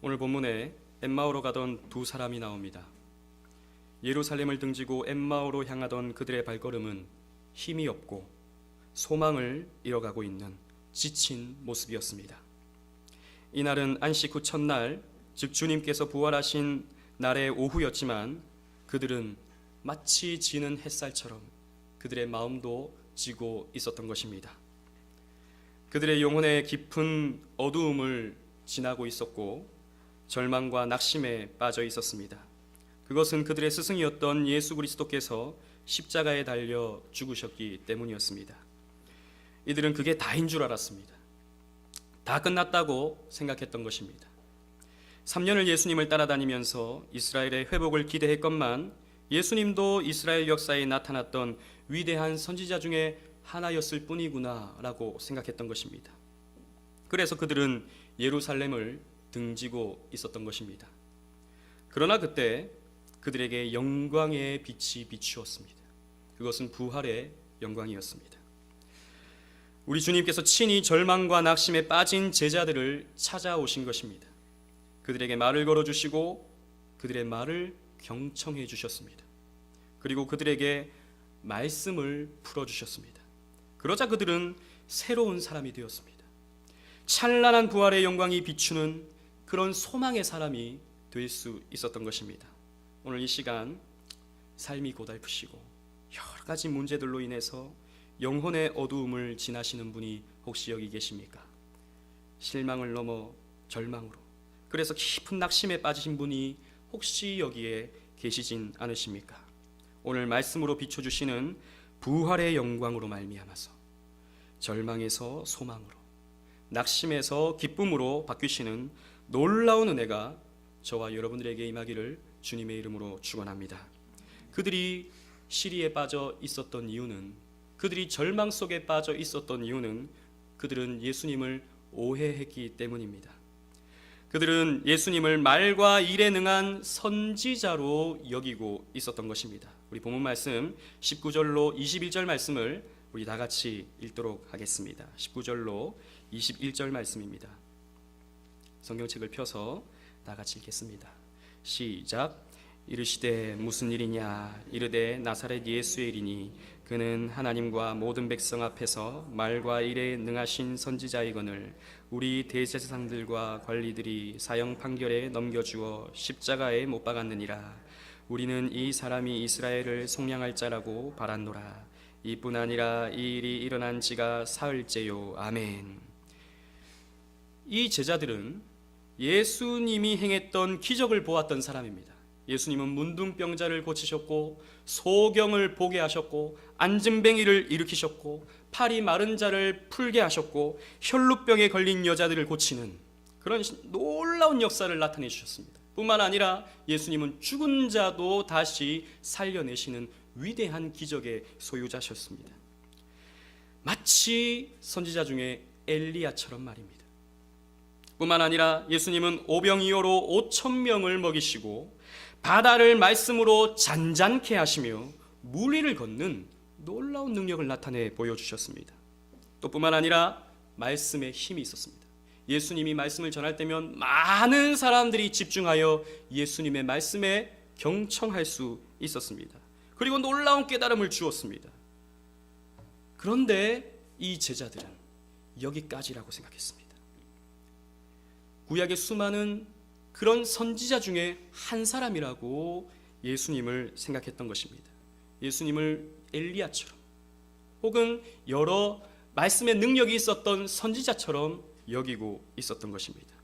오늘 본문에 엠마오로 가던 두 사람이 나옵니다. 예루살렘을 등지고 엠마오로 향하던 그들의 발걸음은 힘이 없고 소망을 잃어가고 있는 지친 모습이었습니다. 이날은 안식 후 첫날, 즉 주님께서 부활하신 날의 오후였지만 그들은 마치 지는 햇살처럼 그들의 마음도 지고 있었던 것입니다. 그들의 영혼의 깊은 어두움을 지나고 있었고 절망과 낙심에 빠져 있었습니다. 그것은 그들의 스승이었던 예수 그리스도께서 십자가에 달려 죽으셨기 때문이었습니다. 이들은 그게 다인 줄 알았습니다. 다 끝났다고 생각했던 것입니다. 3년을 예수님을 따라다니면서 이스라엘의 회복을 기대했건만 예수님도 이스라엘 역사에 나타났던 위대한 선지자 중에 하나였을 뿐이구나 라고 생각했던 것입니다. 그래서 그들은 예루살렘을 등지고 있었던 것입니다. 그러나 그때 그들에게 영광의 빛이 비추었습니다. 그것은 부활의 영광이었습니다. 우리 주님께서 친히 절망과 낙심에 빠진 제자들을 찾아오신 것입니다. 그들에게 말을 걸어주시고 그들의 말을 경청해 주셨습니다. 그리고 그들에게 말씀을 풀어주셨습니다. 그러자 그들은 새로운 사람이 되었습니다. 찬란한 부활의 영광이 비추는 그런 소망의 사람이 될 수 있었던 것입니다. 오늘 이 시간 삶이 고달프시고 여러 가지 문제들로 인해서 영혼의 어두움을 지나시는 분이 혹시 여기 계십니까? 실망을 넘어 절망으로, 그래서 깊은 낙심에 빠지신 분이 혹시 여기에 계시진 않으십니까? 오늘 말씀으로 비춰주시는 부활의 영광으로 말미암아서 절망에서 소망으로, 낙심에서 기쁨으로 바뀌시는 놀라운 은혜가 저와 여러분들에게 임하기를 주님의 이름으로 축원합니다. 그들이 시리에 빠져 있었던 이유는, 그들이 절망 속에 빠져 있었던 이유는 그들은 예수님을 오해했기 때문입니다. 그들은 예수님을 말과 일에 능한 선지자로 여기고 있었던 것입니다. 우리 본문 말씀 19절로 21절 말씀을 우리 다 같이 읽도록 하겠습니다. 19절로 21절 말씀입니다. 성경책을 펴서 다 같이 읽겠습니다. 시작. 이르시되 무슨 일이냐? 이르되 나사렛 예수의 일이니 그는 하나님과 모든 백성 앞에서 말과 일에 능하신 선지자이거늘 우리 대제사장들과 관리들이 사형 판결에 넘겨주어 십자가에 못 박았느니라. 우리는 이 사람이 이스라엘을 속량할 자라고 바랐노라. 이뿐 아니라 이 일이 일어난 지가 사흘째요. 아멘. 이 제자들은 예수님이 행했던 기적을 보았던 사람입니다. 예수님은 문둥병자를 고치셨고 소경을 보게 하셨고 안진뱅이를 일으키셨고 팔이 마른 자를 풀게 하셨고 혈루병에 걸린 여자들을 고치는 그런 놀라운 역사를 나타내 주셨습니다. 뿐만 아니라 예수님은 죽은 자도 다시 살려내시는 위대한 기적의 소유자셨습니다. 마치 선지자 중에 엘리야처럼 말입니다. 뿐만 아니라 예수님은 오병이어로 5,000명을 먹이시고 바다를 말씀으로 잔잔케 하시며 물 위를 걷는 놀라운 능력을 나타내 보여주셨습니다. 또 뿐만 아니라 말씀에 힘이 있었습니다. 예수님이 말씀을 전할 때면 많은 사람들이 집중하여 예수님의 말씀에 경청할 수 있었습니다. 그리고 놀라운 깨달음을 주었습니다. 그런데 이 제자들은 여기까지라고 생각했습니다. 구약의 수많은 그런 선지자 중에 한 사람이라고 예수님을 생각했던 것입니다. 예수님을 엘리야처럼 혹은 여러 말씀의 능력이 있었던 선지자처럼 여기고 있었던 것입니다.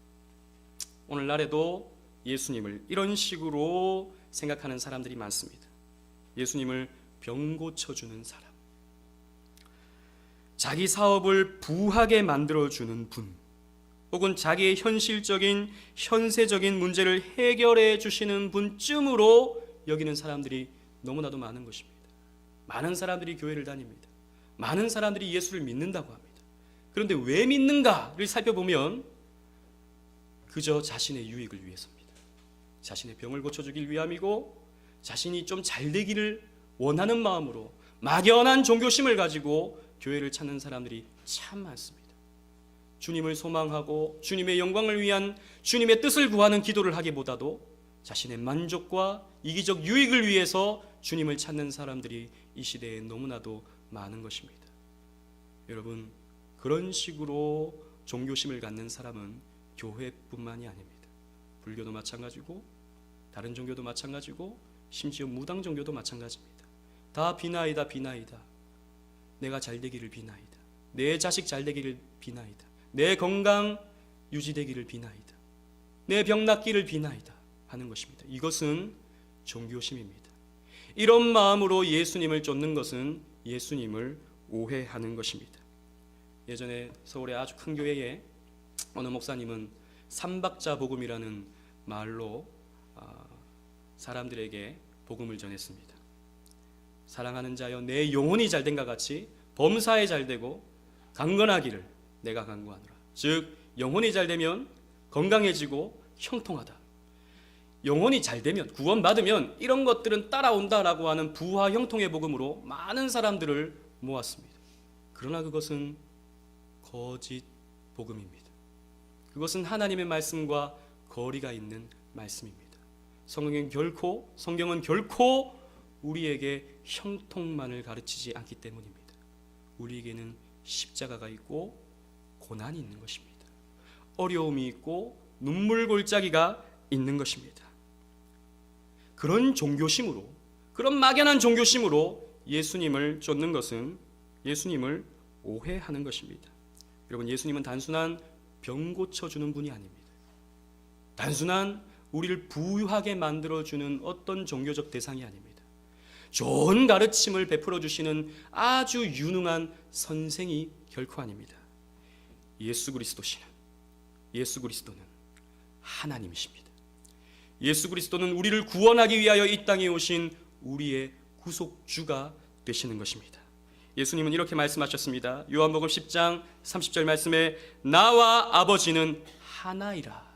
오늘날에도 예수님을 이런 식으로 생각하는 사람들이 많습니다. 예수님을 병 고쳐주는 사람, 자기 사업을 부하게 만들어주는 분, 혹은 자기의 현실적인 현세적인 문제를 해결해 주시는 분쯤으로 여기는 사람들이 너무나도 많은 것입니다. 많은 사람들이 교회를 다닙니다. 많은 사람들이 예수를 믿는다고 합니다. 그런데 왜 믿는가를 살펴보면 그저 자신의 유익을 위해서입니다. 자신의 병을 고쳐주길 위함이고 자신이 좀 잘되기를 원하는 마음으로 막연한 종교심을 가지고 교회를 찾는 사람들이 참 많습니다. 주님을 소망하고 주님의 영광을 위한 주님의 뜻을 구하는 기도를 하기보다도 자신의 만족과 이기적 유익을 위해서 주님을 찾는 사람들이 이 시대에 너무나도 많은 것입니다. 여러분, 그런 식으로 종교심을 갖는 사람은 교회뿐만이 아닙니다. 불교도 마찬가지고 다른 종교도 마찬가지고 심지어 무당 종교도 마찬가지입니다. 다 비나이다, 비나이다. 내가 잘 되기를 비나이다. 내 자식 잘 되기를 비나이다. 내 건강 유지되기를 비나이다. 내 병 낫기를 비나이다 하는 것입니다. 이것은 종교심입니다. 이런 마음으로 예수님을 쫓는 것은 예수님을 오해하는 것입니다. 예전에 서울의 아주 큰 교회에 어느 목사님은 삼박자 복음이라는 말로 사람들에게 복음을 전했습니다. 사랑하는 자여, 내 영혼이 잘된과 같이 범사에 잘되고 강건하기를 내가 간구하노라. 즉 영혼이 잘되면 건강해지고 형통하다. 영혼이 잘되면, 구원받으면 이런 것들은 따라온다라고 하는 부와 형통의 복음으로 많은 사람들을 모았습니다. 그러나 그것은 거짓 복음입니다. 그것은 하나님의 말씀과 거리가 있는 말씀입니다. 성경은 결코 우리에게 형통만을 가르치지 않기 때문입니다. 우리에게는 십자가가 있고 고난이 있는 것입니다. 어려움이 있고 눈물 골짜기가 있는 것입니다. 그런 종교심으로, 그런 막연한 종교심으로 예수님을 쫓는 것은 예수님을 오해하는 것입니다. 여러분, 예수님은 단순한 병 고쳐주는 분이 아닙니다. 단순한 우리를 부유하게 만들어주는 어떤 종교적 대상이 아닙니다. 좋은 가르침을 베풀어 주시는 아주 유능한 선생이 결코 아닙니다. 예수 그리스도는 하나님이십니다. 예수 그리스도는 우리를 구원하기 위하여 이 땅에 오신 우리의 구속주가 되시는 것입니다. 예수님은 이렇게 말씀하셨습니다. 요한복음 10장 30절 말씀에 나와 아버지는 하나이라.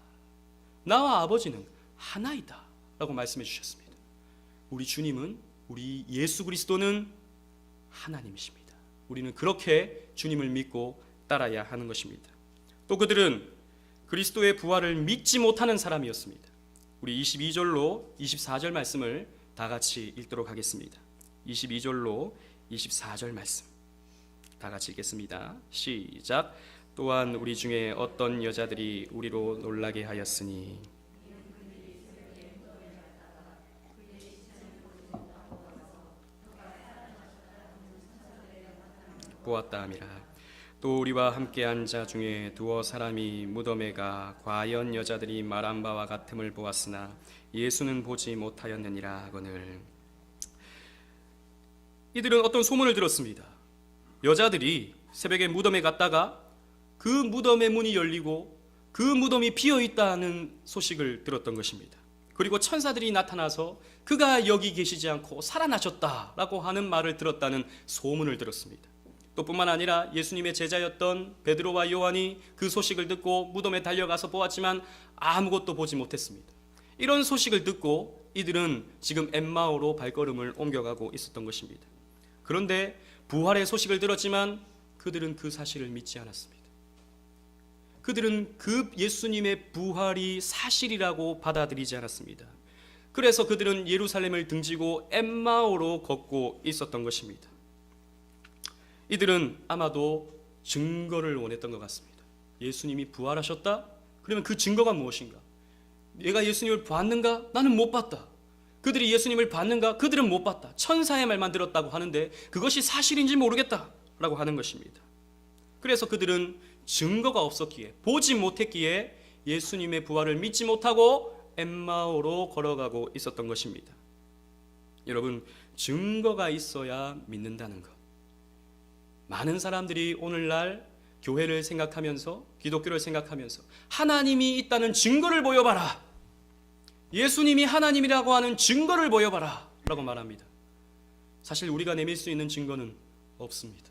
나와 아버지는 하나이다 라고 말씀해 주셨습니다. 우리 주님은, 우리 예수 그리스도는 하나님이십니다. 우리는 그렇게 주님을 믿고 따라야 하는 것입니다. 또 그들은 그리스도의 부활을 믿지 못하는 사람이었습니다. 우리 22절로 24절 말씀을 다 같이 읽도록 하겠습니다. 22절로 24절 말씀 다 같이 읽겠습니다. 시작. 또한 우리 중에 어떤 여자들이 우리로 놀라게 하였으니 보았다 함이라. 또 우리와 함께한 자 중에 두어 사람이 무덤에 가 과연 여자들이 말한 바와 같음을 보았으나 예수는 보지 못하였느니라 하거늘. 이들은 어떤 소문을 들었습니다. 여자들이 새벽에 무덤에 갔다가 그 무덤의 문이 열리고 그 무덤이 비어있다는 소식을 들었던 것입니다. 그리고 천사들이 나타나서 그가 여기 계시지 않고 살아나셨다라고 하는 말을 들었다는 소문을 들었습니다. 또 뿐만 아니라 예수님의 제자였던 베드로와 요한이 그 소식을 듣고 무덤에 달려가서 보았지만 아무것도 보지 못했습니다. 이런 소식을 듣고 이들은 지금 엠마오로 발걸음을 옮겨가고 있었던 것입니다. 그런데 부활의 소식을 들었지만 그들은 그 사실을 믿지 않았습니다. 그들은 그 예수님의 부활이 사실이라고 받아들이지 않았습니다. 그래서 그들은 예루살렘을 등지고 엠마오로 걷고 있었던 것입니다. 이들은 아마도 증거를 원했던 것 같습니다. 예수님이 부활하셨다? 그러면 그 증거가 무엇인가? 내가 예수님을 봤는가? 나는 못 봤다. 그들이 예수님을 봤는가? 그들은 못 봤다. 천사의 말만 들었다고 하는데 그것이 사실인지 모르겠다 라고 하는 것입니다. 그래서 그들은 증거가 없었기에, 보지 못했기에 예수님의 부활을 믿지 못하고 엠마오로 걸어가고 있었던 것입니다. 여러분, 증거가 있어야 믿는다는 것. 많은 사람들이 오늘날 교회를 생각하면서, 기독교를 생각하면서 하나님이 있다는 증거를 보여봐라, 예수님이 하나님이라고 하는 증거를 보여봐라 라고 말합니다. 사실 우리가 내밀 수 있는 증거는 없습니다.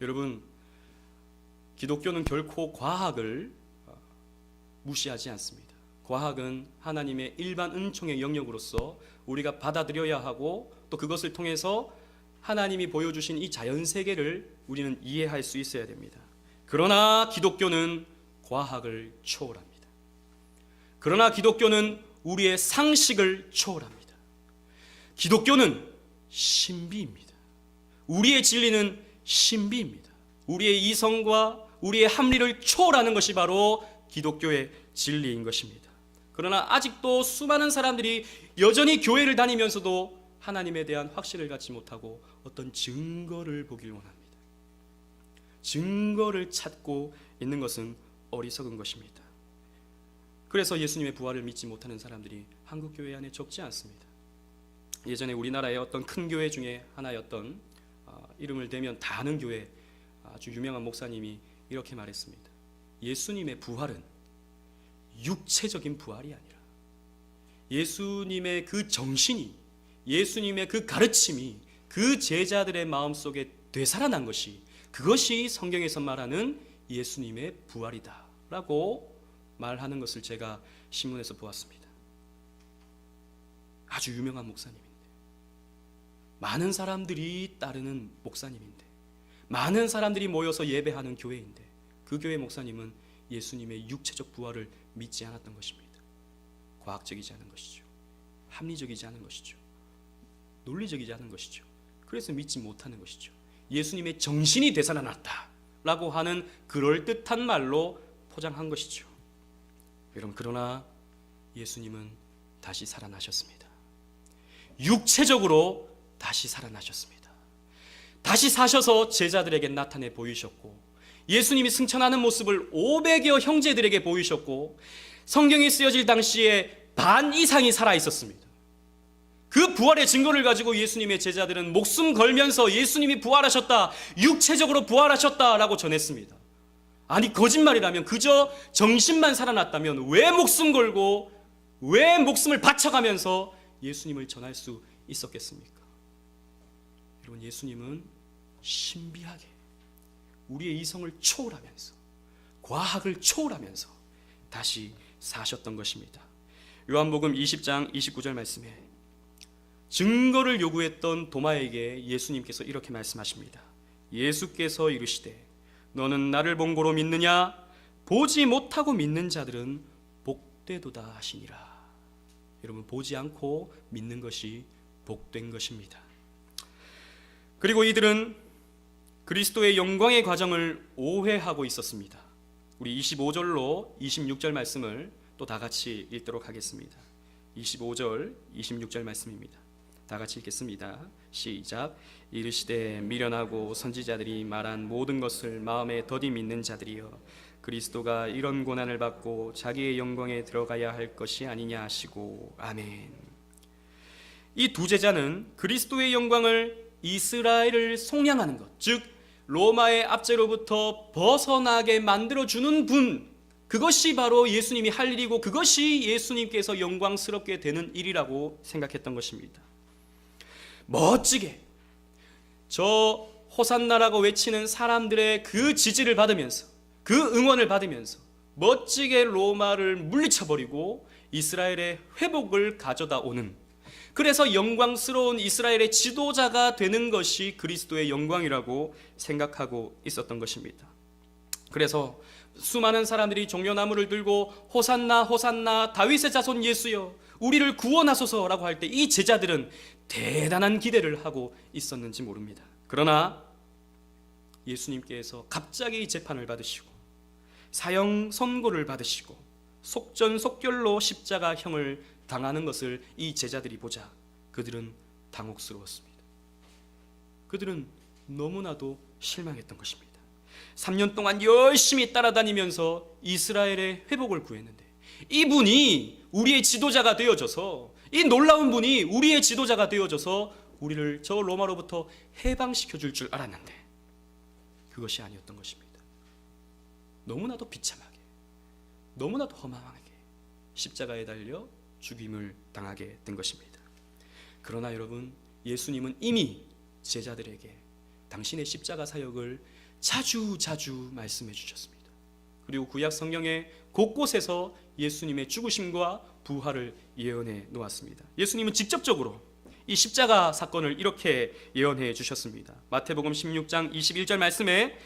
여러분, 기독교는 결코 과학을 무시하지 않습니다. 과학은 하나님의 일반 은총의 영역으로서 우리가 받아들여야 하고, 또 그것을 통해서 하나님이 보여주신 이 자연세계를 우리는 이해할 수 있어야 됩니다. 그러나 기독교는 과학을 초월합니다. 그러나 기독교는 우리의 상식을 초월합니다. 기독교는 신비입니다. 우리의 진리는 신비입니다. 우리의 이성과 우리의 합리를 초월하는 것이 바로 기독교의 진리인 것입니다. 그러나 아직도 수많은 사람들이 여전히 교회를 다니면서도 하나님에 대한 확신을 갖지 못하고 어떤 증거를 보길 원합니다. 증거를 찾고 있는 것은 어리석은 것입니다. 그래서 예수님의 부활을 믿지 못하는 사람들이 한국 교회 안에 적지 않습니다. 예전에 우리나라의 어떤 큰 교회 중에 하나였던 이름을 대면 다 아는 교회 아주 유명한 목사님이 이렇게 말했습니다. 예수님의 부활은 육체적인 부활이 아니라 예수님의 그 정신이, 예수님의 그 가르침이 그 제자들의 마음속에 되살아난 것이, 그것이 성경에서 말하는 예수님의 부활이다 라고 말하는 것을 제가 신문에서 보았습니다. 아주 유명한 목사님인데, 많은 사람들이 따르는 목사님인데, 많은 사람들이 모여서 예배하는 교회인데, 그 교회 목사님은 예수님의 육체적 부활을 믿지 않았던 것입니다. 과학적이지 않은 것이죠. 합리적이지 않은 것이죠. 논리적이지 않은 것이죠. 그래서 믿지 못하는 것이죠. 예수님의 정신이 되살아났다 라고 하는 그럴듯한 말로 포장한 것이죠. 여러분, 그러나 예수님은 다시 살아나셨습니다. 육체적으로 다시 살아나셨습니다. 다시 사셔서 제자들에게 나타내 보이셨고, 예수님이 승천하는 모습을 500여 형제들에게 보이셨고, 성경이 쓰여질 당시에 반 이상이 살아 있었습니다. 그 부활의 증거를 가지고 예수님의 제자들은 목숨 걸면서 예수님이 부활하셨다, 육체적으로 부활하셨다라고 전했습니다. 아니, 거짓말이라면, 그저 정신만 살아났다면 왜 목숨 걸고 왜 목숨을 바쳐가면서 예수님을 전할 수 있었겠습니까? 여러분, 예수님은 신비하게 우리의 이성을 초월하면서, 과학을 초월하면서 다시 사셨던 것입니다. 요한복음 20장 29절 말씀에 증거를 요구했던 도마에게 예수님께서 이렇게 말씀하십니다. 예수께서 이르시되 너는 나를 본 고로 믿느냐? 보지 못하고 믿는 자들은 복되도다 하시니라. 여러분, 보지 않고 믿는 것이 복된 것입니다. 그리고 이들은 그리스도의 영광의 과정을 오해하고 있었습니다. 우리 25절로 26절 말씀을 또 다 같이 읽도록 하겠습니다. 25절, 26절 말씀입니다. 다 같이 읽겠습니다. 시작. 이르시되 미련하고 선지자들이 말한 모든 것을 마음에 더디 믿는 자들이여, 그리스도가 이런 고난을 받고 자기의 영광에 들어가야 할 것이 아니냐 하시고. 아멘. 이 두 제자는 그리스도의 영광을, 이스라엘을 속량하는 것, 즉 로마의 압제로부터 벗어나게 만들어주는 분, 그것이 바로 예수님이 할 일이고 그것이 예수님께서 영광스럽게 되는 일이라고 생각했던 것입니다. 멋지게 저 호산나라고 외치는 사람들의 그 지지를 받으면서, 그 응원을 받으면서 멋지게 로마를 물리쳐버리고 이스라엘의 회복을 가져다 오는, 그래서 영광스러운 이스라엘의 지도자가 되는 것이 그리스도의 영광이라고 생각하고 있었던 것입니다. 그래서 수많은 사람들이 종려나무를 들고 호산나 호산나 다윗의 자손 예수여 우리를 구원하소서라고 할 때 이 제자들은 대단한 기대를 하고 있었는지 모릅니다. 그러나 예수님께서 갑자기 재판을 받으시고 사형 선고를 받으시고 속전속결로 십자가형을 당하는 것을 이 제자들이 보자 그들은 당혹스러웠습니다. 그들은 너무나도 실망했던 것입니다. 3년 동안 열심히 따라다니면서 이스라엘의 회복을 구했는데, 이분이 우리의 지도자가 되어져서, 이 놀라운 분이 우리의 지도자가 되어져서 우리를 저 로마로부터 해방시켜 줄 줄 알았는데 그것이 아니었던 것입니다. 너무나도 비참하게, 너무나도 허망하게 십자가에 달려 죽임을 당하게 된 것입니다. 그러나 여러분, 예수님은 이미 제자들에게 당신의 십자가 사역을 자주 말씀해 주셨습니다. 그리고 구약 성경의 곳곳에서 예수님의 죽으심과 부활을 예언해 놓았습니다. 예수님은 직접적으로 이 십자가 사건을 이렇게 예언해 주셨습니다. 마태복음 16장 21절 말씀에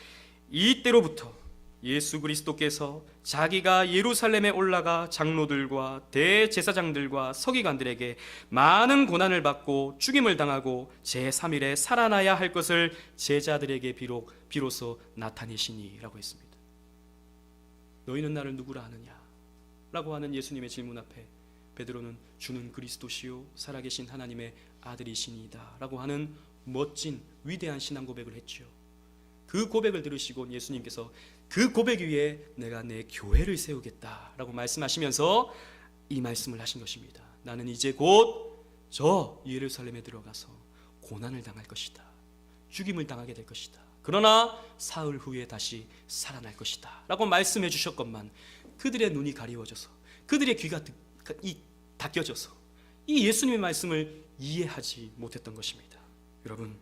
이때로부터 예수 그리스도께서 자기가 예루살렘에 올라가 장로들과 대제사장들과 서기관들에게 많은 고난을 받고 죽임을 당하고 제3일에 살아나야 할 것을 제자들에게 비로소 나타내시니 라고 했습니다. 너희는 나를 누구라 하느냐 라고 하는 예수님의 질문 앞에 베드로는 주는 그리스도시요 살아계신 하나님의 아들이시니이다 라고 하는 멋진 위대한 신앙 고백을 했죠. 그 고백을 들으시고 예수님께서 그 고백 위에 내가 내 교회를 세우겠다 라고 말씀하시면서 이 말씀을 하신 것입니다. 나는 이제 곧 저 예루살렘에 들어가서 고난을 당할 것이다. 죽임을 당하게 될 것이다. 그러나 사흘 후에 다시 살아날 것이다 라고 말씀해 주셨건만 그들의 눈이 가리워져서 그들의 귀가 닫혀져서 이 예수님의 말씀을 이해하지 못했던 것입니다. 여러분,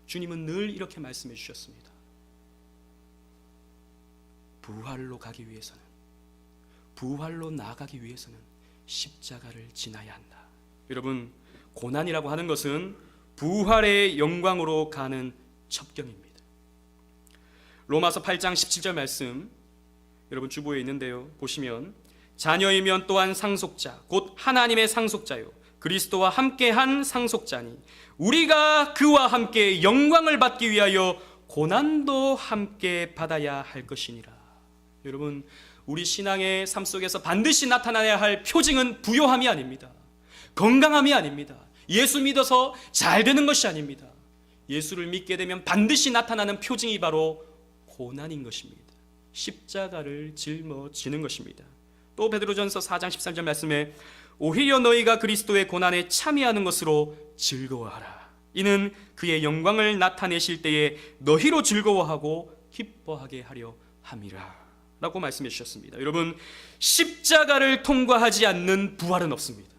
주님은 늘 이렇게 말씀해 주셨습니다. 부활로 가기 위해서는, 부활로 나아가기 위해서는 십자가를 지나야 한다. 여러분, 고난이라고 하는 것은 부활의 영광으로 가는 첩경입니다. 로마서 8장 17절 말씀 여러분 주보에 있는데요. 보시면 자녀이면 또한 상속자 곧 하나님의 상속자요 그리스도와 함께한 상속자니 우리가 그와 함께 영광을 받기 위하여 고난도 함께 받아야 할 것이니라. 여러분, 우리 신앙의 삶 속에서 반드시 나타나야 할 표징은 부요함이 아닙니다. 건강함이 아닙니다. 예수 믿어서 잘 되는 것이 아닙니다. 예수를 믿게 되면 반드시 나타나는 표징이 바로 고난인 것입니다. 십자가를 짊어지는 것입니다. 또 베드로전서 4장 13절 말씀에 오히려 너희가 그리스도의 고난에 참여하는 것으로 즐거워하라. 이는 그의 영광을 나타내실 때에 너희로 즐거워하고 기뻐하게 하려 함이라 라고 말씀해 주셨습니다. 여러분, 십자가를 통과하지 않는 부활은 없습니다.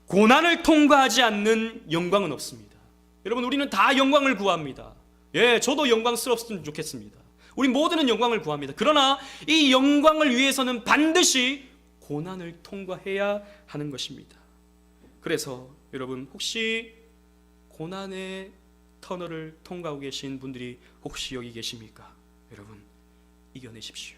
고난을 통과하지 않는 영광은 없습니다. 여러분, 우리는 다 영광을 구합니다. 예, 저도 영광스럽으면 좋겠습니다. 우리 모두는 영광을 구합니다. 그러나 이 영광을 위해서는 반드시 고난을 통과해야 하는 것입니다. 그래서 여러분, 혹시 고난의 터널을 통과하고 계신 분들이 혹시 여기 계십니까? 여러분, 이겨내십시오.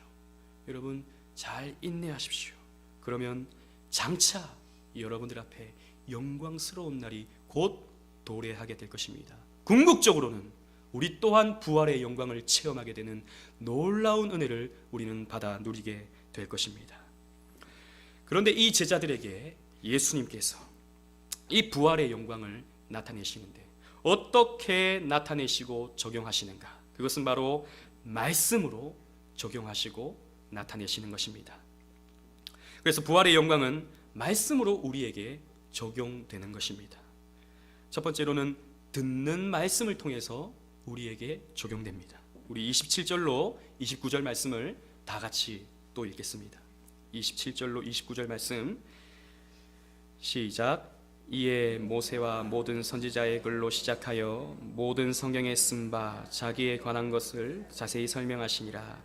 여러분, 잘 인내하십시오. 그러면 장차 여러분들 앞에 영광스러운 날이 곧 도래하게 될 것입니다. 궁극적으로는 우리 또한 부활의 영광을 체험하게 되는 놀라운 은혜를 우리는 받아 누리게 될 것입니다. 그런데 이 제자들에게 예수님께서 이 부활의 영광을 나타내시는데 어떻게 나타내시고 적용하시는가? 그것은 바로 말씀으로 적용하시고 나타내시는 것입니다. 그래서 부활의 영광은 말씀으로 우리에게 적용되는 것입니다. 첫 번째로는 듣는 말씀을 통해서 우리에게 적용됩니다. 우리 27절로 29절 말씀을 다 같이 또 읽겠습니다. 27절로 29절 말씀 시작. 이에 모세와 모든 선지자의 글로 시작하여 모든 성경에 쓴 바 자기에 관한 것을 자세히 설명하시니라.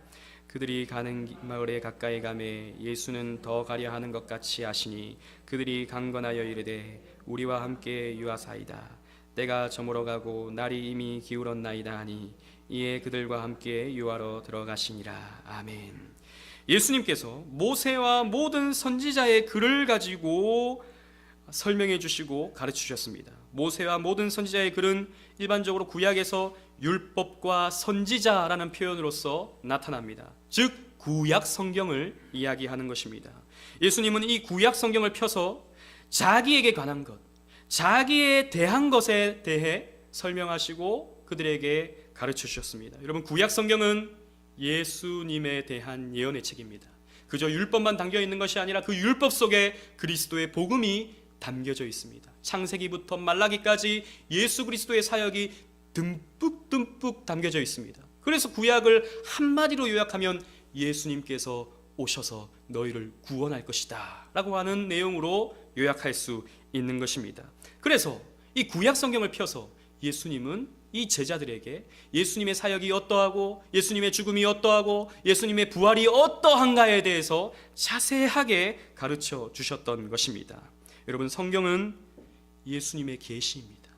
그들이 가는 마을에 가까이 가매 예수는 더 가려 하는 것 같이 하시니 그들이 강건하여 이르되 우리와 함께 유하사이다. 때가 저물어 가고 날이 이미 기울었나이다 하니 이에 그들과 함께 유하러 들어가시니라. 아멘. 예수님께서 모세와 모든 선지자의 글을 가지고 설명해 주시고 가르쳐 주셨습니다. 모세와 모든 선지자의 글은 일반적으로 구약에서 율법과 선지자라는 표현으로서 나타납니다. 즉 구약 성경을 이야기하는 것입니다. 예수님은 이 구약 성경을 펴서 자기에게 관한 것, 자기에 대한 것에 대해 설명하시고 그들에게 가르쳐 주셨습니다. 여러분, 구약 성경은 예수님에 대한 예언의 책입니다. 그저 율법만 담겨 있는 것이 아니라 그 율법 속에 그리스도의 복음이 담겨져 있습니다. 창세기부터 말라기까지 예수 그리스도의 사역이 듬뿍 담겨져 있습니다. 그래서 구약을 한마디로 요약하면 예수님께서 오셔서 너희를 구원할 것이다 라고 하는 내용으로 요약할 수 있는 것입니다. 그래서 이 구약 성경을 펴서 예수님은 이 제자들에게 예수님의 사역이 어떠하고 예수님의 죽음이 어떠하고 예수님의 부활이 어떠한가에 대해서 자세하게 가르쳐 주셨던 것입니다. 여러분, 성경은 예수님의 계시입니다.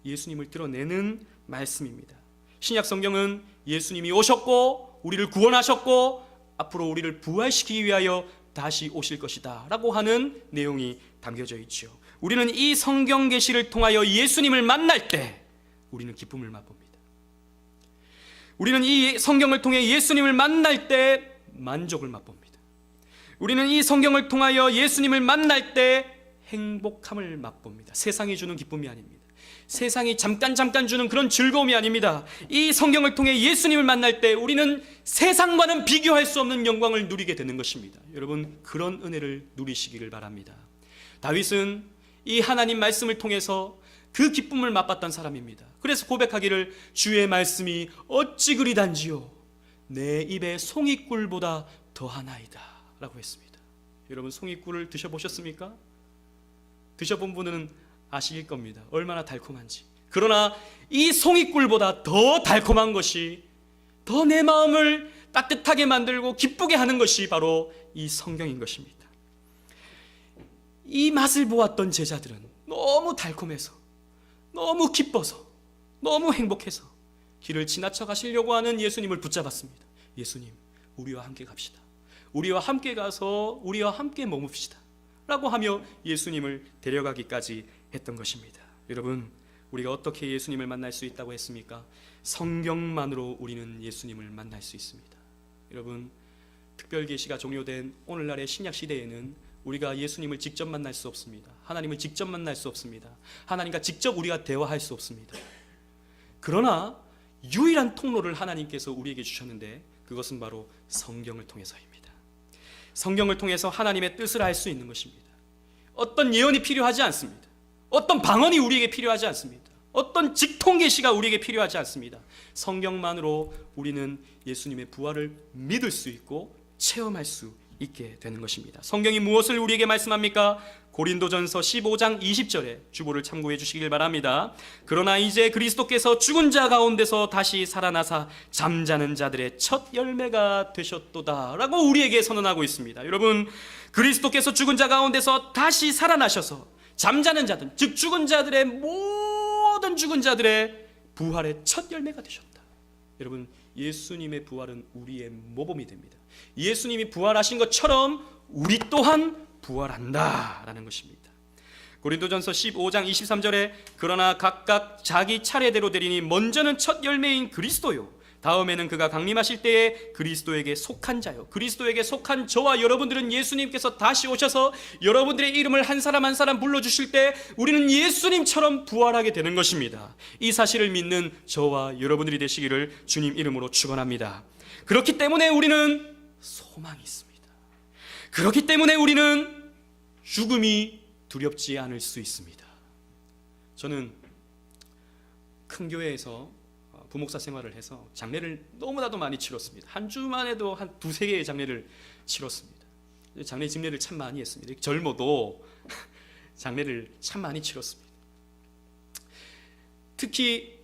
예수님을 드러내는 말씀입니다. 신약 성경은 예수님이 오셨고 우리를 구원하셨고 앞으로 우리를 부활시키기 위하여 다시 오실 것이다 라고 하는 내용이 담겨져 있죠. 우리는 이 성경 계시를 통하여 예수님을 만날 때 우리는 기쁨을 맛봅니다. 우리는 이 성경을 통해 예수님을 만날 때 만족을 맛봅니다. 우리는 이 성경을 통하여 예수님을 만날 때 행복함을 맛봅니다. 세상이 주는 기쁨이 아닙니다. 세상이 잠깐 주는 그런 즐거움이 아닙니다. 이 성경을 통해 예수님을 만날 때 우리는 세상과는 비교할 수 없는 영광을 누리게 되는 것입니다. 여러분, 그런 은혜를 누리시기를 바랍니다. 다윗은 이 하나님 말씀을 통해서 그 기쁨을 맛봤던 사람입니다. 그래서 고백하기를 주의 말씀이 어찌 그리 단지요 내 입에 송이꿀보다 더하나이다 라고 했습니다. 여러분, 송이꿀을 드셔보셨습니까? 드셔본 분은 아실 겁니다. 얼마나 달콤한지. 그러나 이 송이꿀보다 더 달콤한 것이, 더 내 마음을 따뜻하게 만들고 기쁘게 하는 것이 바로 이 성경인 것입니다. 이 맛을 보았던 제자들은 너무 달콤해서, 너무 기뻐서, 너무 행복해서 길을 지나쳐 가시려고 하는 예수님을 붙잡았습니다. 예수님, 우리와 함께 갑시다. 우리와 함께 가서 우리와 함께 머뭅시다 라고 하며 예수님을 데려가기까지 했던 것입니다. 여러분, 우리가 어떻게 예수님을 만날 수 있다고 했습니까? 성경만으로 우리는 예수님을 만날 수 있습니다. 여러분, 특별계시가 종료된 오늘날의 신약시대에는 우리가 예수님을 직접 만날 수 없습니다. 하나님을 직접 만날 수 없습니다. 하나님과 직접 우리가 대화할 수 없습니다. 그러나 유일한 통로를 하나님께서 우리에게 주셨는데 그것은 바로 성경을 통해서입니다. 성경을 통해서 하나님의 뜻을 알 수 있는 것입니다. 어떤 예언이 필요하지 않습니다. 어떤 방언이 우리에게 필요하지 않습니다. 어떤 직통계시가 우리에게 필요하지 않습니다. 성경만으로 우리는 예수님의 부활을 믿을 수 있고 체험할 수 있게 되는 것입니다. 성경이 무엇을 우리에게 말씀합니까? 고린도전서 15장 20절에 주보를 참고해 주시길 바랍니다. 그러나 이제 그리스도께서 죽은 자 가운데서 다시 살아나사 잠자는 자들의 첫 열매가 되셨도다 라고 우리에게 선언하고 있습니다. 여러분, 그리스도께서 죽은 자 가운데서 다시 살아나셔서 잠자는 자들, 즉 죽은 자들의 모든 죽은 자들의 부활의 첫 열매가 되셨다. 여러분, 예수님의 부활은 우리의 모범이 됩니다. 예수님이 부활하신 것처럼 우리 또한 부활한다라는 것입니다. 고린도전서 15장 23절에 그러나 각각 자기 차례대로 되리니 먼저는 첫 열매인 그리스도요 다음에는 그가 강림하실 때에 그리스도에게 속한 자요. 그리스도에게 속한 저와 여러분들은 예수님께서 다시 오셔서 여러분들의 이름을 한 사람 한 사람 불러주실 때 우리는 예수님처럼 부활하게 되는 것입니다. 이 사실을 믿는 저와 여러분들이 되시기를 주님 이름으로 축원합니다. 그렇기 때문에 우리는 소망이 있습니다. 그렇기 때문에 우리는 죽음이 두렵지 않을 수 있습니다. 저는 큰 교회에서 부목사 생활을 해서 장례를 너무나도 많이 치렀습니다. 한 주만 해도 한 두세 개의 장례를 치렀습니다. 장례 집례를 참 많이 했습니다. 젊어도 장례를 참 많이 치렀습니다. 특히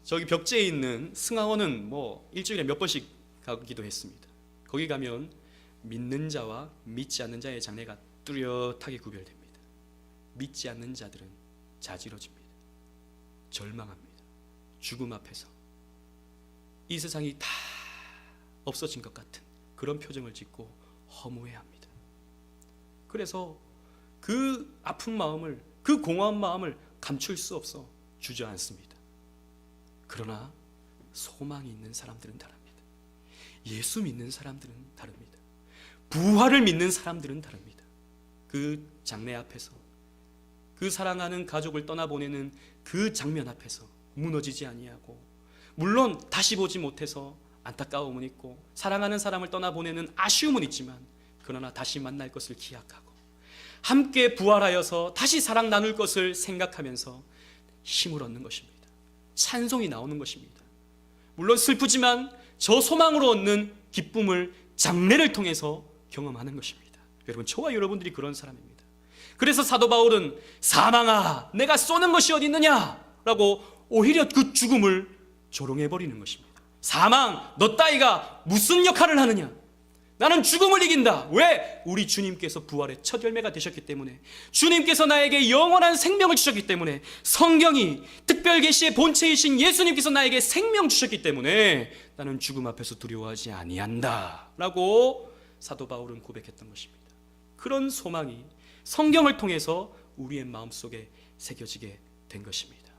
저기 벽제에 있는 승하원은 뭐 일주일에 몇 번씩 가기도 했습니다. 거기 가면 믿는 자와 믿지 않는 자의 장례가 뚜렷하게 구별됩니다. 믿지 않는 자들은 자지러집니다. 절망합니다. 죽음 앞에서 이 세상이 다 없어진 것 같은 그런 표정을 짓고 허무해합니다. 그래서 그 아픈 마음을, 그 공허한 마음을 감출 수 없어 주저앉습니다. 그러나 소망이 있는 사람들은 다릅니다. 예수 믿는 사람들은 다릅니다. 부활을 믿는 사람들은 다릅니다. 그 장례 앞에서, 그 사랑하는 가족을 떠나보내는 그 장면 앞에서 무너지지 아니하고, 물론 다시 보지 못해서 안타까움은 있고 사랑하는 사람을 떠나보내는 아쉬움은 있지만 그러나 다시 만날 것을 기약하고 함께 부활하여서 다시 사랑 나눌 것을 생각하면서 힘을 얻는 것입니다. 찬송이 나오는 것입니다. 물론 슬프지만 저 소망으로 얻는 기쁨을 장례를 통해서 경험하는 것입니다. 여러분, 저와 여러분들이 그런 사람입니다. 그래서 사도 바울은 사망아 내가 쏘는 것이 어디 있느냐 라고 오히려 그 죽음을 조롱해버리는 것입니다. 사망, 너 따위가 무슨 역할을 하느냐? 나는 죽음을 이긴다. 왜? 우리 주님께서 부활의 첫 열매가 되셨기 때문에, 주님께서 나에게 영원한 생명을 주셨기 때문에, 성경이 특별계시의 본체이신 예수님께서 나에게 생명 주셨기 때문에 나는 죽음 앞에서 두려워하지 아니한다 라고 사도 바울은 고백했던 것입니다. 그런 소망이 성경을 통해서 우리의 마음속에 새겨지게 된 것입니다.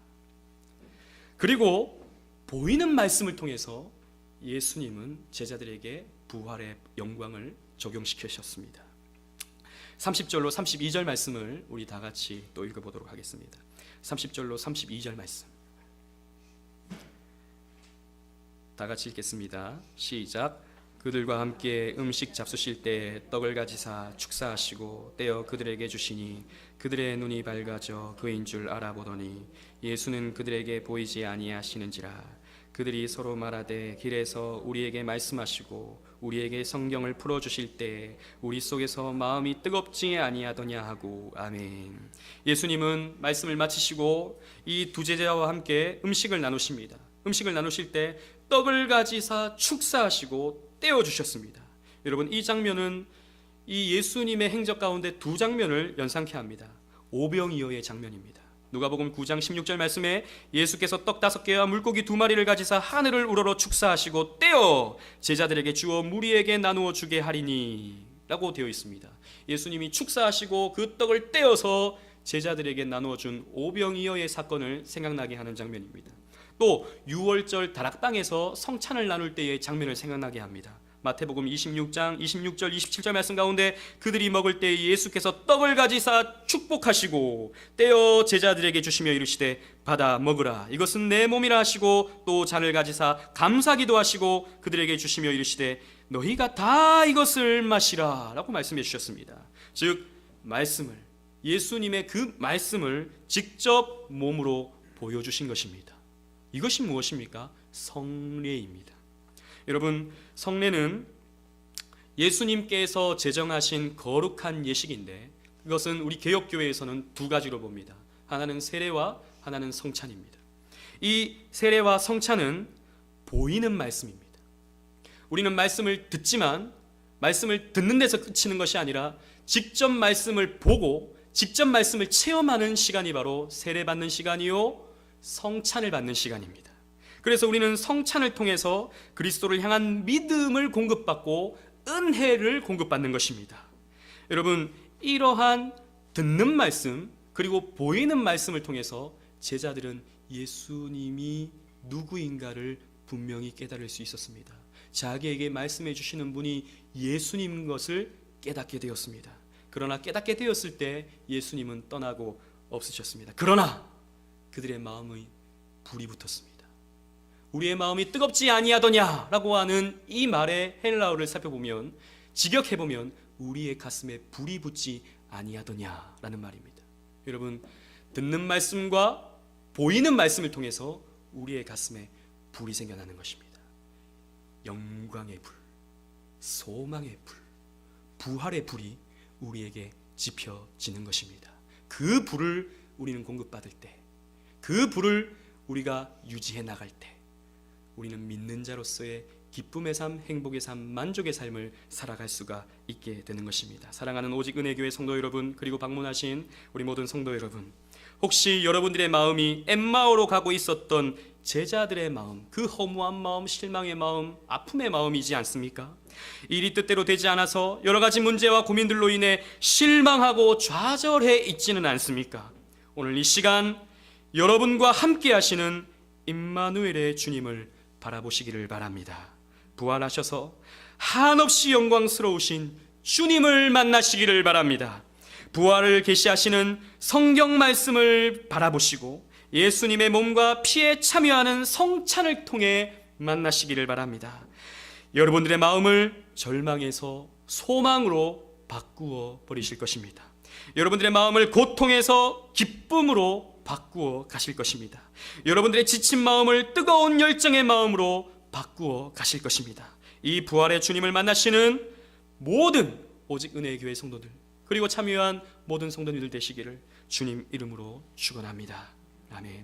그리고 보이는 말씀을 통해서 예수님은 제자들에게 부활의 영광을 적용시키셨습니다. 30절로 32절 말씀을 우리 다 같이 또 읽어보도록 하겠습니다. 30절로 32절 말씀 다 같이 읽겠습니다. 시작. 그들과 함께 음식 잡수실 때 떡을 가지사 축사하시고 떼어 그들에게 주시니 그들의 눈이 밝아져 그인 줄 알아보더니 예수는 그들에게 보이지 아니하시는지라. 그들이 서로 말하되 길에서 우리에게 말씀하시고 우리에게 성경을 풀어주실 때 우리 속에서 마음이 뜨겁지 아니하더냐 하고. 아멘. 예수님은 말씀을 마치시고 이 두 제자와 함께 음식을 나누십니다. 음식을 나누실 때 떡을 가지사 축사하시고 떼어주셨습니다. 여러분, 이 장면은 이 예수님의 행적 가운데 두 장면을 연상케 합니다. 오병이어의 장면입니다. 누가복음 9장 16절 말씀에 예수께서 떡 5개와 물고기 2마리를 가지사 하늘을 우러러 축사하시고 떼어 제자들에게 주어 무리에게 나누어 주게 하리니 라고 되어 있습니다. 예수님이 축사하시고 그 떡을 떼어서 제자들에게 나누어 준 오병이어의 사건을 생각나게 하는 장면입니다. 또 유월절 다락방에서 성찬을 나눌 때의 장면을 생각나게 합니다. 마태복음 26장 26절 27절 말씀 가운데 그들이 먹을 때 예수께서 떡을 가지사 축복하시고 떼어 제자들에게 주시며 이르시되 받아 먹으라 이것은 내 몸이라 하시고 또 잔을 가지사 감사기도 하시고 그들에게 주시며 이르시되 너희가 다 이것을 마시라 라고 말씀해 주셨습니다. 즉 말씀을, 예수님의 그 말씀을 직접 몸으로 보여주신 것입니다. 이것이 무엇입니까? 성례입니다. 여러분, 성례는 예수님께서 제정하신 거룩한 예식인데 그것은 우리 개혁교회에서는 두 가지로 봅니다. 하나는 세례와 하나는 성찬입니다. 이 세례와 성찬은 보이는 말씀입니다. 우리는 말씀을 듣지만 말씀을 듣는 데서 그치는 것이 아니라 직접 말씀을 보고 직접 말씀을 체험하는 시간이 바로 세례받는 시간이요 성찬을 받는 시간입니다. 그래서 우리는 성찬을 통해서 그리스도를 향한 믿음을 공급받고 은혜를 공급받는 것입니다. 여러분, 이러한 듣는 말씀 그리고 보이는 말씀을 통해서 제자들은 예수님이 누구인가를 분명히 깨달을 수 있었습니다. 자기에게 말씀해 주시는 분이 예수님인 것을 깨닫게 되었습니다. 그러나 깨닫게 되었을 때 예수님은 떠나고 없으셨습니다. 그러나 그들의 마음의 불이 붙었습니다. 우리의 마음이 뜨겁지 아니하더냐라고 하는 이 말의 헬라어를 살펴보면, 직역해보면 우리의 가슴에 불이 붙지 아니하더냐라는 말입니다. 여러분, 듣는 말씀과 보이는 말씀을 통해서 우리의 가슴에 불이 생겨나는 것입니다. 영광의 불, 소망의 불, 부활의 불이 우리에게 지펴지는 것입니다. 그 불을 우리는 공급받을 때, 그 불을 우리가 유지해 나갈 때 우리는 믿는 자로서의 기쁨의 삶, 행복의 삶, 만족의 삶을 살아갈 수가 있게 되는 것입니다. 사랑하는 오직 은혜교회 성도 여러분, 그리고 방문하신 우리 모든 성도 여러분, 혹시 여러분들의 마음이 엠마오로 가고 있었던 제자들의 마음, 그 허무한 마음, 실망의 마음, 아픔의 마음이지 않습니까? 일이 뜻대로 되지 않아서 여러 가지 문제와 고민들로 인해 실망하고 좌절해 있지는 않습니까? 오늘 이 시간 여러분과 함께 하시는 임마누엘의 주님을 바라보시기를 바랍니다. 부활하셔서 한없이 영광스러우신 주님을 만나시기를 바랍니다. 부활을 계시하시는 성경 말씀을 바라보시고 예수님의 몸과 피에 참여하는 성찬을 통해 만나시기를 바랍니다. 여러분들의 마음을 절망에서 소망으로 바꾸어 버리실 것입니다. 여러분들의 마음을 고통에서 기쁨으로 바꾸어 가실 것입니다. 여러분들의 지친 마음을 뜨거운 열정의 마음으로 바꾸어 가실 것입니다. 이 부활의 주님을 만나시는 모든 오직 은혜의 교회 성도들, 그리고 참여한 모든 성도님들 되시기를 주님 이름으로 축원합니다. 아멘.